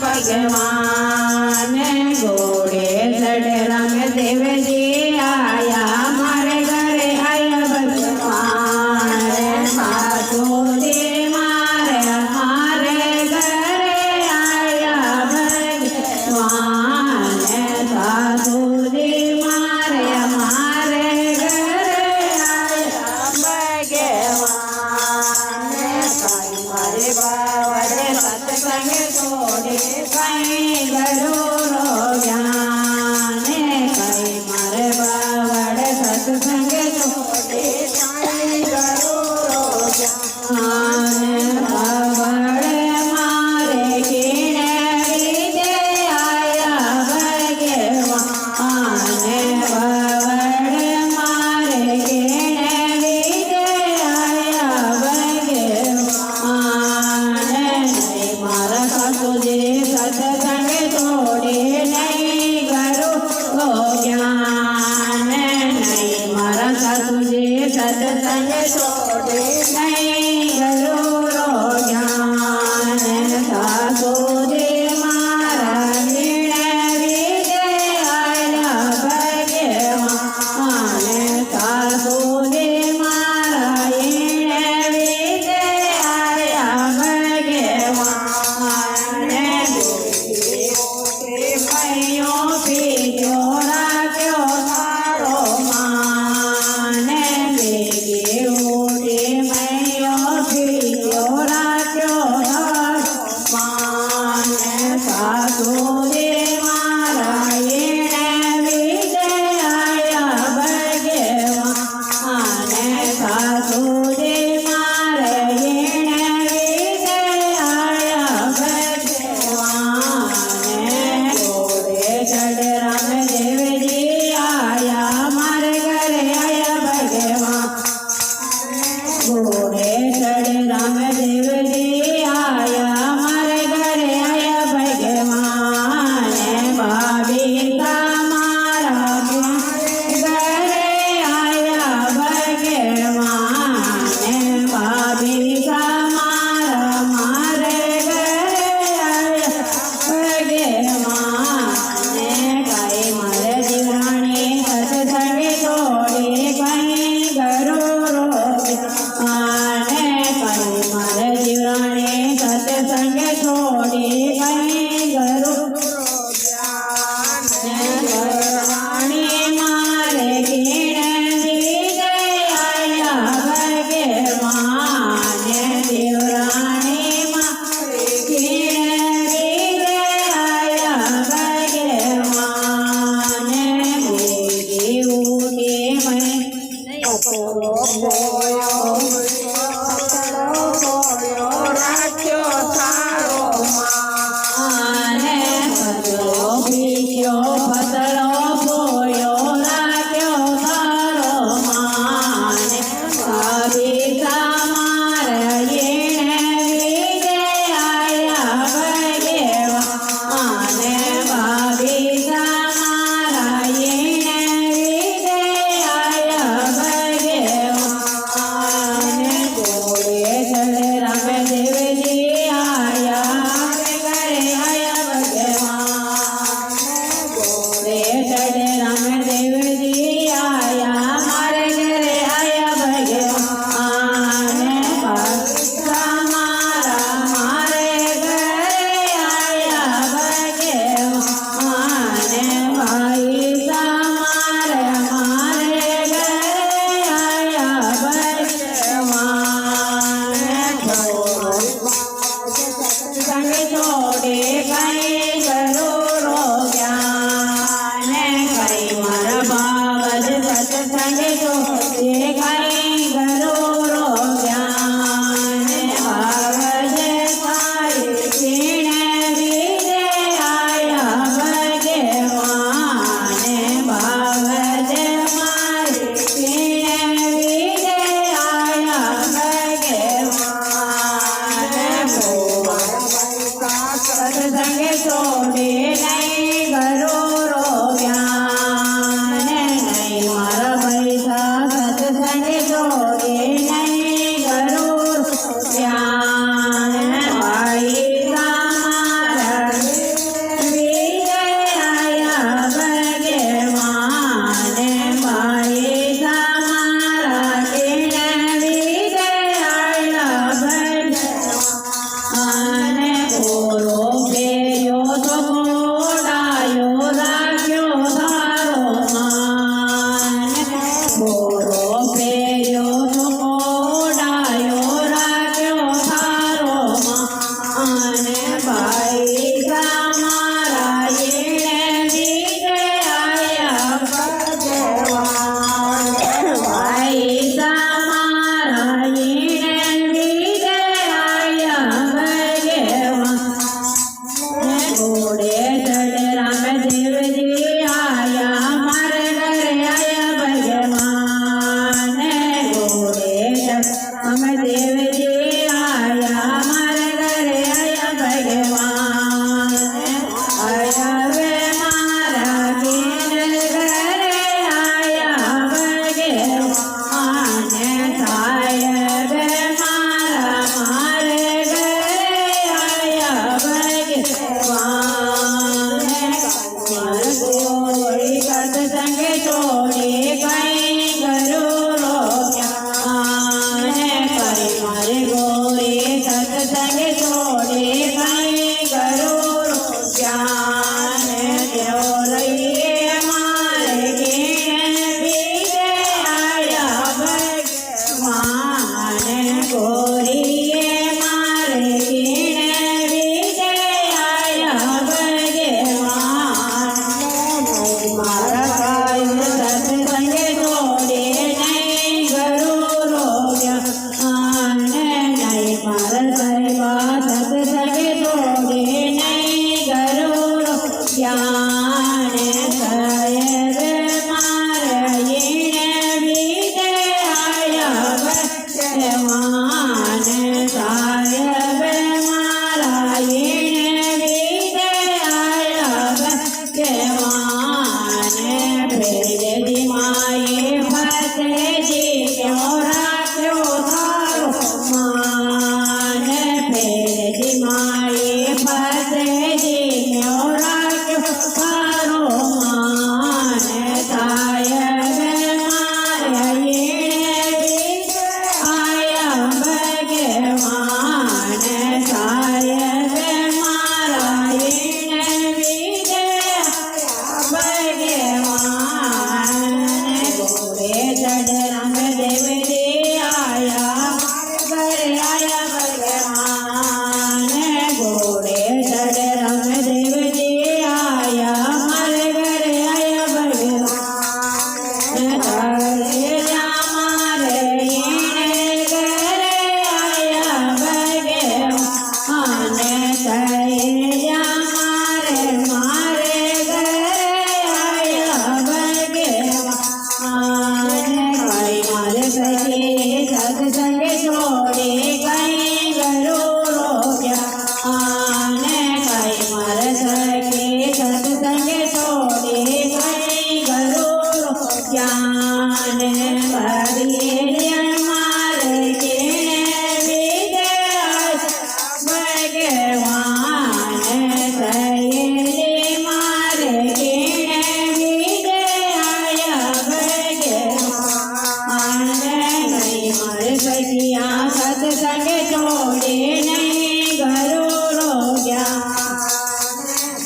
भगवान घोड़े चढ़े रामदेव जी आया मारे घरे आया भगवान साधु जी मारे घरे आया भगवान साधु जी मारे घरे आया भगवान मारे बावड़े सत्संग छोड़े कहीं गरुड़ो ज्ञान कहीं मारे बावड़े सत्संग छोड़े कहीं गरुड़ो ज्ञान बावड़े मारे कीने विदे आया भगवान बावड़े मारे कीने विदे आया भगवान मारा सासुजी सत्संग छोड़े नहीं गरुड़ो ज्ञान नहीं मारा सासुजी सत्संग छोड़े नहीं गरुड़ो ज्ञान सासुजी मारा नीणे विदे आया भगवान सासुजी मारा नीणे विदे आया भगवान मैयो पीजो राख्यो तारो मान बेगे उठे मैयो पीजो राख्यो तारो मान सासुजी मारा नीणे विदे आया भगवान सासुजी मारा नीणे विदे आया भगवान घोड़े चढ़े रामदेव जी आया मारे घरे आया भगवान घोड़े चढ़े रामदेव जी आया मारे घरे आया भगवान भाभी का मारा घरे आया भगवान भाभी का मारे घरे आया भगवान कई मारे जीवरानी सत्संग छोड़े कहीं गरुड़ो ज्ञान कई मारे जीवरानी सत्संग छोड़े कहीं गरुड़ो ज्ञान गरुड़ानी मारे कीने विदे आया भगवान जीवरानी मारे कीने विदे आया भगवान बेगे उठे मैं राख्यो थारो मान फसलो बीજો फसलो बोयो राख्यो थारो मान भाभी का मारा नीणे विदे आया भगवान भाभी का मारा नीणे विदे आया भगवान घोड़े चढ़े रामदेव जी आया मारे घरे आया भगवान घोड़े चढ़े रामदेव जी आया मारे घरे आया भगवान भाभी का मारा मारे घरे आया भगवान भाई का मारे घरे आया भगवान संग छोड़े कहीं गरुड़ो ज्ञान कहीं मारा बाबज सत्संग छोड़े कहीं गरुड़ो ज्ञान बाबज सारे कीने विदे आया भगवान बाबज मारे कीने विदे आया भगवान सत्संग छोड़े नहीं गरुड़ो ज्ञान नहीं मारा पैसा सत्संग छोड़े नहीं गरुड़ो ज्ञान भाई का मारा થયેલી મારે કેણે વિજયા ભગવાન નહીં મારે સખિયા સત્સંગ છોડે નહીં ઘરો રોગ્યા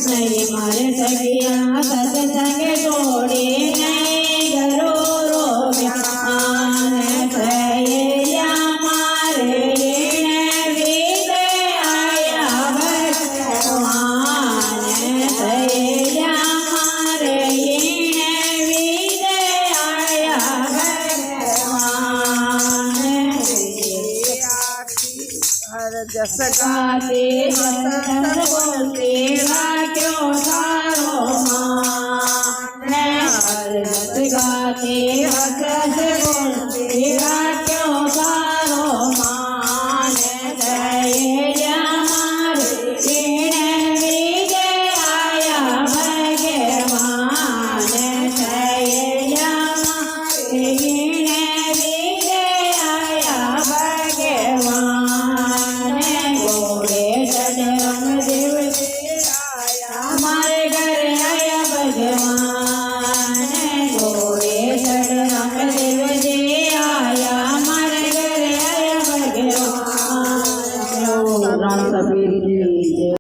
નહીં મારે સખિયા સત્સંગ છોડે નહીં ઘરો રોગ્યા થયેલા મારે એણે વિજયા ભગવાન થયેલા મારે એણે વિજયા ભગવાન જસગાતે બોલતે વાક્યો તારો માને હરજત ગાતે હકત બોલતે વાક્યો તારો માને થયેલા મારે એણે વિજયા ભગવાન થયેલા મારે એણે વિજયા ભગવાન ગોળે ચડમ દેવ મારે ઘરે આયા ભગવાન ગોળે ચડમ દેવ જે આયા મારે ઘરે આયા ભગવાન રામ કબીર